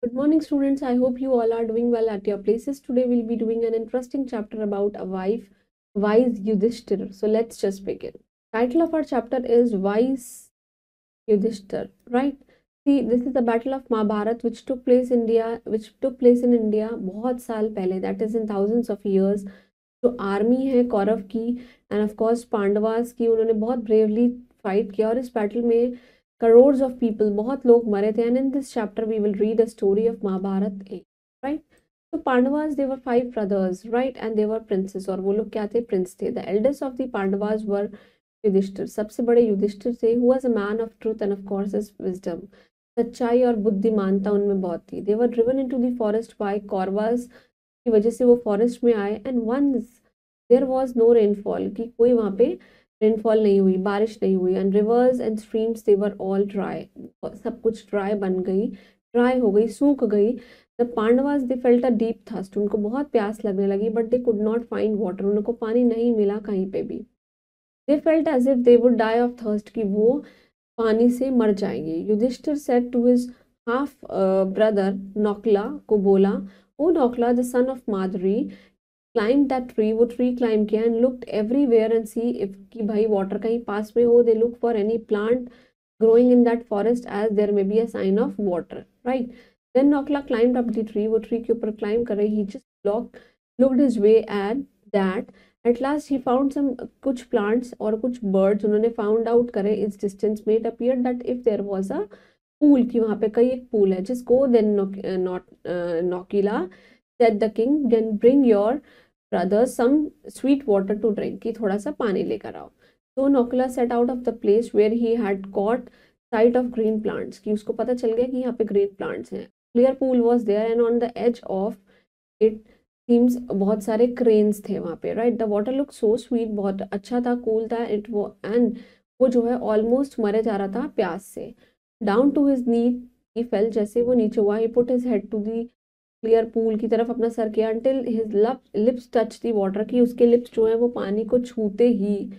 Good morning, students. I hope you all are doing well at your places. Today, we'll be doing an interesting chapter about a wise Yudhishthir. So, let's just begin. Title of our chapter is Wise Yudhishthir, right? See, this is the Battle of Mahabharat, which took place in India बहुत साल पहले, that is in thousands of years. जो army है कौरव की and of course Pandavas की, उन्होंने बहुत bravely fight किया और इस बैटल में करोड्स ऑफ पीपल, बहुत लोग मरे थे. And in this chapter we will read the story of Mahabharata uh, right. तो Pandavas they were 5 brothers, right, and they were princes. और वो लोग क्या थे? प्रिंस थे. The eldest of the Pandavas were Yudhishthira. सबसे बड़े युधिष्ठिर थे. Who was a man of truth and of course his wisdom. सच्चाई और बुद्धिमानता उनमें बहुत थी. They were driven into the forest bye Kauravas. की वजह से वो फॉरेस्ट में आए. And once there was no rainfall, कि कोई वहाँ पे रेनफॉल नहीं हुई, बारिश नहीं हुई. And reverse and streams they were all dry. सब कुछ ड्राई बन गई, ड्राई हो गई, सूख गई. The Pandavas they felt a deep thirst. उनको बहुत प्यास लगने लगी. But they could not find water. उनको पानी नहीं मिला कहीं पे भी. They felt as if they would die of thirst, कि वो पानी से मर जाएंगे. Yudhishthira said to his half brother Nakula को बोला, O Nakula the son of Madhuri, climb that tree. वो ट्री क्लाइम किया and looked everywhere and see if, कि भाई वाटर कहीं पास में हो. They look for any plant growing in that forest as there may be a sign of water, right. Then Nokla climbed up the tree. वो tree के ऊपर climb कर रही. He just looked his way at that. At last he found some कुछ plants और कुछ birds. उन्होंने found out करे इस distance में. It appeared that if there was a pool, कि वहाँ पे कहीं एक pool है. Just go then Nokila said the king, then bring your brother some sweet water to drink, कि थोड़ा सा पानी लेकर आओ. So Nokula set out of the place where he had caught sight of green plants, कि उसको पता चल गया कि यहाँ पे green plants हैं. Clear pool was there and on the edge of it seems बहुत सारे cranes थे वहाँ पे, right. The water looked so sweet, बहुत अच्छा था, cool था. And वो जो है almost मरे जा रहा था प्यास से. Down to his knee he fell. जैसे वो नीचे हुआ, he put his head to the clear pool की तरफ अपना सर किया. until his lips touched the water, की उसके लिप्स जो है वो पानी को छूते ही.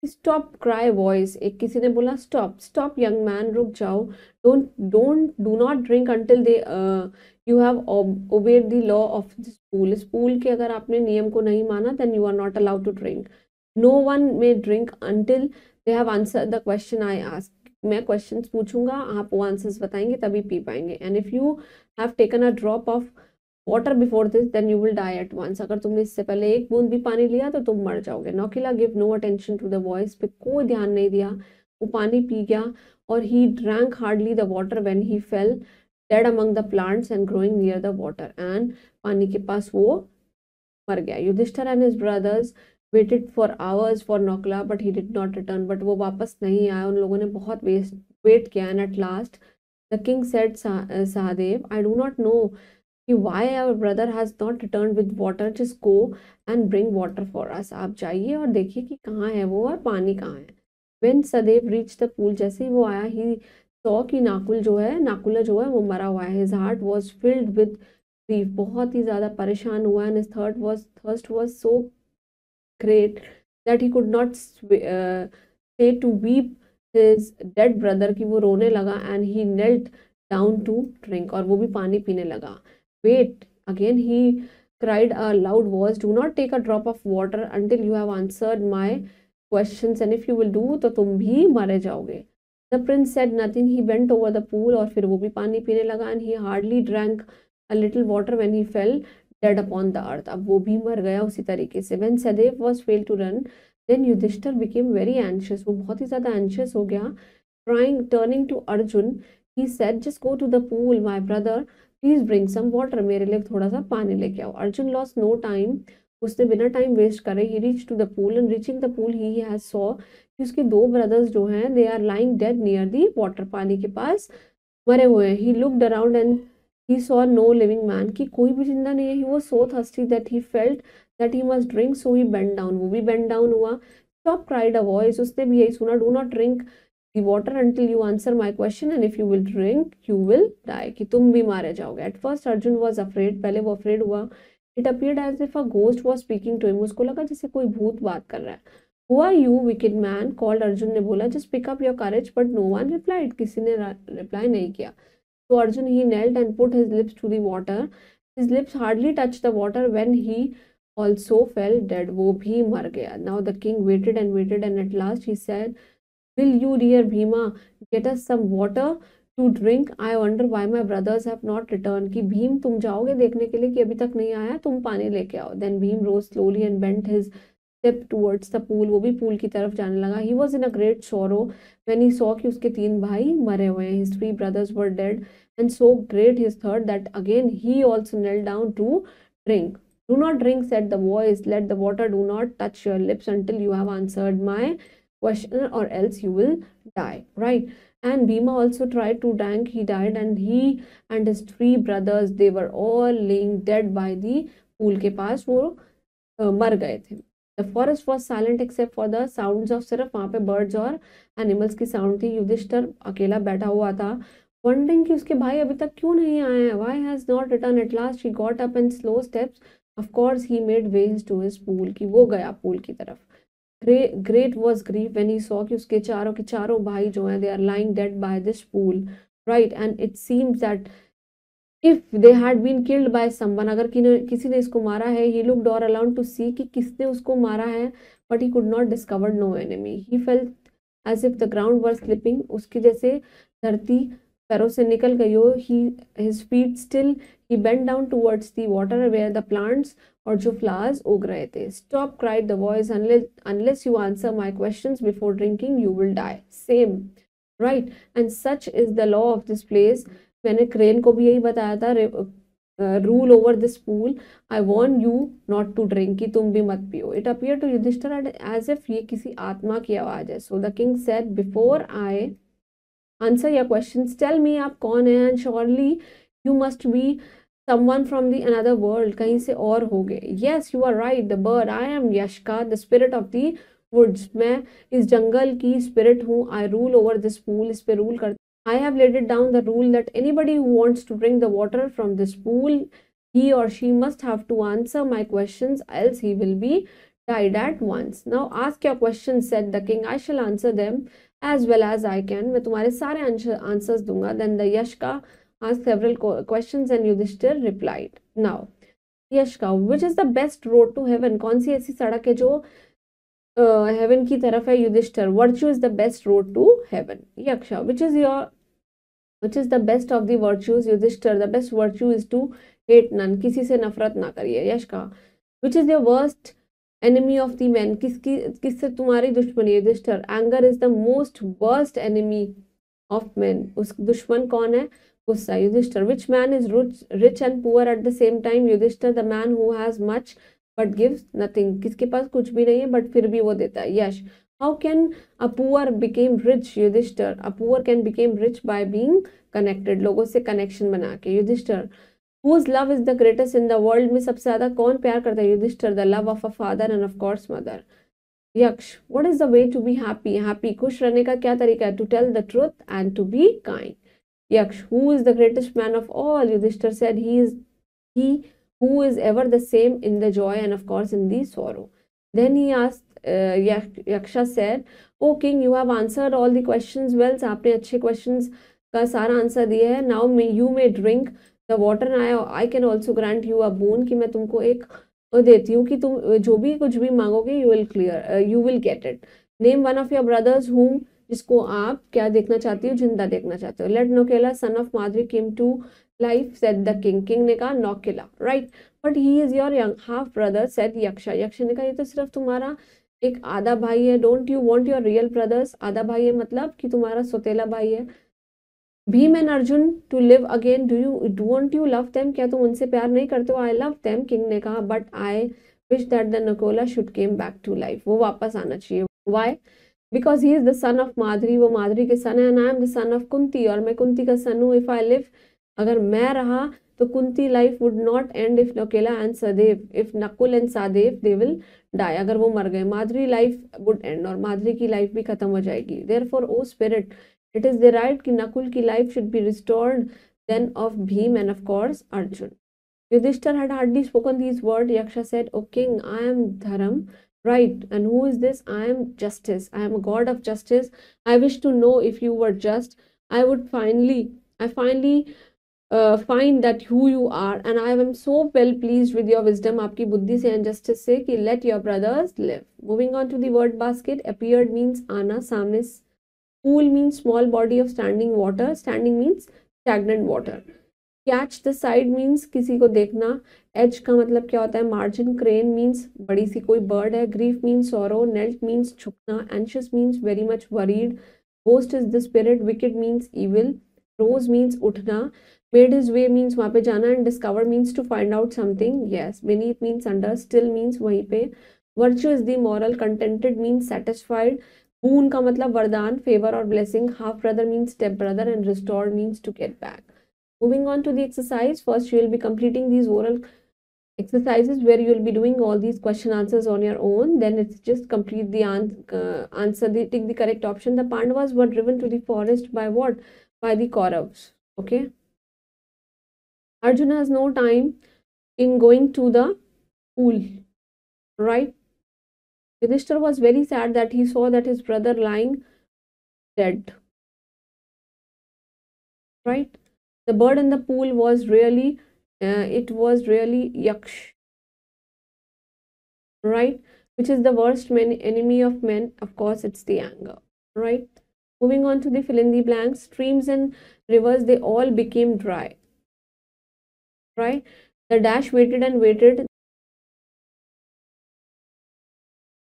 Stop cry voice. एक किसी ने बोला स्टॉप स्टॉप यंग मैन, रुक जाओ. Do not drink until they you have obeyed the law of this pool. इस पूल के अगर आपने नियम को नहीं माना then you are not allowed to drink. No one may drink until they have answer the question I ask. मैं questions पूछूंगा, आप वो आंसर्स बताएंगे तभी पी पाएंगे. And if you have taken a drop of water before this then you will die at once. अगर तुमने इससे पहले एक बूंद भी पानी लिया तो तुम मर जाओगे. Nakula give no attention to the voice. पे कोई ध्यान नहीं दिया. वो पानी पी गया और he drank hardly the water when he fell dead among the plants and growing near the water. And पानी के पास वो मर गया. Yudhishthira and his brothers waited for hours for Nakula but he did not return. But वो वापस नहीं आया. उन लोगों ने बहुत वेट किया. And at last the king said, Sahadev, I do not know why our brother has not returned with water. Just go and bring water for us. आप जाइए और देखिए कि कहाँ है वो और पानी कहाँ है. When Sadaiv reached the pool, जैसे ही वो आया, he saw कि नाकुला जो है वो मरा हुआ है. His heart was filled with grief. बहुत ही ज़्यादा परेशान हुआ. And his thirst was so great that he could not say to weep his dead brother, कि वो रोने लगा. And he knelt down to drink. और वो भी पानी पीने लगा. Wait, again he cried a loud voice, do not take a drop of water until you have answered my questions, and if you will do तो तुम भी मारे जाओगे. The prince said nothing. He bent over the pool और फिर वो भी पानी पीने लगा. And he hardly drank a little water when he fell dead upon the earth. अब वो भी मर गया उसी तरीके से. When Sadev was failed to run, then Yudhishthir became very anxious. वो बहुत ही ज़्यादा anxious हो गया. Turning to Arjun, he said, just go to the pool, my brother. Please bring some water. मेरे लिए थोड़ा सा पानी लेके आओ. Arjun lost no time. उसने बिना टाइम वेस्ट करे he reach to the pool. And reaching the pool he has saw कि उसके 2 ब्रदर्स जो हैं they are lying dead near the water. पानी के पास मरे हुए हैं. He looked around and he saw no living man, कि कोई भी जिंदा नहीं है. He was so thirsty that he felt that he must drink. So he bend down. वो भी बेंड डाउन हुआ. Stop cried a voice. उसने भी यही सुना, do not drink the water until you answer my question, and if you will drink you will die, कि तुम भी मारे जाओगे. At first Arjun was afraid. पहले वो afraid हुआ. It appeared as if a ghost was speaking to him. उसको लगा जैसे कोई भूत बात कर रहा है. Who are you, wicked man? called. Arjun ने बोला. Just pick up your courage. But no one replied. किसी ने reply नहीं किया. So Arjun, he knelt and put his lips to the water. His lips hardly touched the water when he also fell dead. वो भी मर गया. Now the king waited and at last he said, "Will you, dear Bhima, get us some water to drink? I wonder why my brothers have not returned." कि भीम तुम जाओगे देखने के लिए कि अभी तक नहीं आया, तुम पानी लेके आओ. Then Bhim rose slowly and bent his step towards the pool. वो भी pool की तरफ जाने लगा. He was in a great sorrow when he saw कि उसके 3 भाई मरे हुए हैं. His 3 brothers were dead, and so great his thirst that again he also knelt down to drink. "Do not drink," said the voice. "Let the water do not touch your lips until you have answered my question, or else you will die." Right? And Bhima also tried to drink. He died, and he and his 3 brothers, they were all laying dead by the pool के पास. वो मर गए थे. The forest was silent except for the sounds of, सिर्फ वहां पे birds और animals की sound थी. युधिष्ठिर अकेला बैठा हुआ था, wondering कि उसके भाई अभी तक क्यों नहीं आए हैं. Why has not returned? At last he got up in slow steps. Of course he made ways to his pool. कि वो गया pool की तरफ. Great was grief when he saw कि उसके चारों के चारों भाई जो हैं, they are lying dead by this pool, right? And it seems that if they had been killed by someone, अगर किसी ने इसको मारा है, he looked all around to see कि किसने उसको मारा है, but he could not discover no enemy. He felt as if the ground was slipping. उसकी जैसे धरती पैरों से निकल गई हो. His feet still, he bent down towards the water where the plants और जो flowers उग रहे थे. "Stop," cried the voice, unless you answer my questions before drinking, you will die." Same, right? And such is the law of this place. मैंने crane को भी यही बताया था, rule over this pool. I warn you not to drink, कि तुम भी मत पियो. It appear to Yudhishthir as if ये किसी आत्मा की आवाज है. So the king said, "before I answer your questions, tell me आप कौन है, and surely you must be someone from the another world, कहीं से और होगे." "Yes, you are right, the bird. I am Yashka, the spirit of the woods." मैं इस जंगल की स्पिरिट हूँ. I rule over this pool, इस पे रूल करता. I have laid it down the rule that anybody who wants to drink the water from this pool, he or she must have to answer my questions, else he will be died at once. Now ask your questions, said the king. I shall answer them as well as I can. मैं तुम्हारे सारे answers दूंगा. Then the Yashka asked several questions and Yudhishthir replied. Now Yashka, which is the best road to heaven? कौन सी ऐसी सड़क है जो heaven की तरफ है? Yudhishthir, virtue is the best road to heaven. Yaksha, which is the best of the virtues? Yudhishthir, the best virtue is to hate none. किसी से नफरत ना करिए. Yashka, which is the worst enemy of the men? किससे तुम्हारी दुश्मनी है? Yudhishthir, anger is the most worst enemy of men. उस दुश्मन कौन है? गुस्सा. Yudhishthir, which man is rich and poor at the same time? Yudhishthir, the man who has much but gives nothing. किसके पास कुछ भी नहीं है but फिर भी वो देता है. Yash, how can a poor become rich? Yudhishthir, a poor can become rich by being connected. लोगों से connection बना के. Yudhishthir, whose love is the greatest in the world? में सबसे ज्यादा कौन प्यार करता है? Yudhishthir, the love of a father and of course mother. Yaksh, what is the way to be happy? Happy, खुश रहने का क्या तरीका है? To tell the truth and to be kind. Yaksh, who is the greatest man of all? Yudhishthir said, he who is ever the same in the joy and of course in the sorrow. Then he asked, Yaksha said, "O king, you have answered all the questions well." आपने अच्छे questions का सारा answer दिया है. Now you may drink the water and I can also grant you a boon, कि मैं तुमको एक देती हूँ कि तुम जो भी कुछ भी मांगोगे you will get it. Name one of your brothers whom, जिसको आप क्या देखना चाहती हो? जिंदा देखना चाहते हो. Let Nokila, son of Madri, came to life, said the king. King ने कहा Nokila, right? But he is your young half brother, said Yaksha. Yaksha ने कहा ये तो सिर्फ तुम्हारा एक आधा भाई है. Don't you want your real brothers? आधा भाई है मतलब कि तुम्हारा सौतेला भाई है. Bhim and Arjun to live again. Don't you love them? क्या तुम उनसे प्यार नहीं करते हो? I love them, king ने कहा, but I wish that the Nakola should came back to life. वो वापस आना चाहिए. Why? Because he is the son of Madri. वो माधुरी के son है. And I am the son of Kunti, और मैं कुंती का son हूँ. If I live, अगर मैं रहा तो Kunti life would not end if Nakula and Sadev, if Nakul and Sadev, they will die. अगर वो मर गए, माधुरी life would end, और माधुरी की life भी खत्म हो जाएगी. Therefore, O spirit, it is the right कि नकुल की life should be restored, then of Bhim and of course Arjun. Yudhishthir had hardly spoken these words. Yaksha said, "O king, I am Dharam." Right. And who is this? I am justice. I am a god of justice. I wish to know if you were just. I would finally I finally find that who you are, and I am so well pleased with your wisdom, आपकी बुद्धि से and justice से, कि let your brothers live. Moving on to the word basket. Appeared means आना सामने. Pool means small body of standing water. Standing means stagnant water. Catch the side means किसी को देखना. Edge का मतलब क्या होता है? Margin. Crane means बड़ी सी कोई bird है. Grief means sorrow. Knelt means झुकना. Anxious means very much worried. Ghost is the spirit. Wicked means evil. Rose means उठना. Made his way means वहाँ पे जाना. And discover means to find out something. Yes. Beneath means under. Still means वहीं पे. Virtue is the moral. Contented means satisfied. Boon का मतलब वरदान, favor और blessing. Half brother means step brother, and restored means to get back. Moving on to the exercise. First, you will be completing these oral exercises where you will be doing all these question answers on your own. Then it's just complete the answer. Take the correct option. The Pandavas were driven to the forest by what? By the Kauravas. Okay. Arjuna has no time in going to the pool. Right. Yudhishthira was very sad that he saw that his brother lying dead. Right. The bird in the pool was really, Yaksh. Right. Which is the worst enemy of men? Of course, it's the anger. Right. Moving on to the fill in the blanks. Streams and rivers, they all became dry. Right. The dash waited and waited.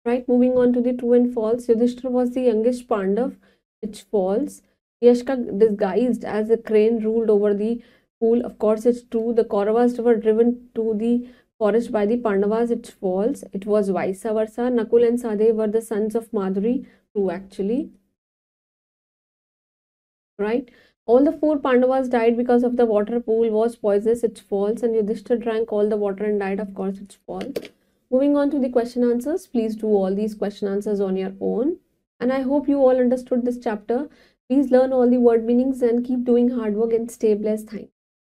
Right. Moving on to the true and false. Yudhishthira was the youngest Pandav, which false. Yashka disguised as a crane ruled over the pool. Of course, it's true. The Kauravas were driven to the forest by the Pandavas. It's false. It was vice versa. Nakul and Sadev were the sons of Madhuri. True, actually. Right. All the 4 Pandavas died because of the water. Pool was poisonous. It's false. And Yudhishthira drank all the water and died. Of course, it's false. Moving on to the question answers. Please do all these question answers on your own. And I hope you all understood this chapter. Please learn all the word meanings and keep doing hard work and stay blessed. Thanks.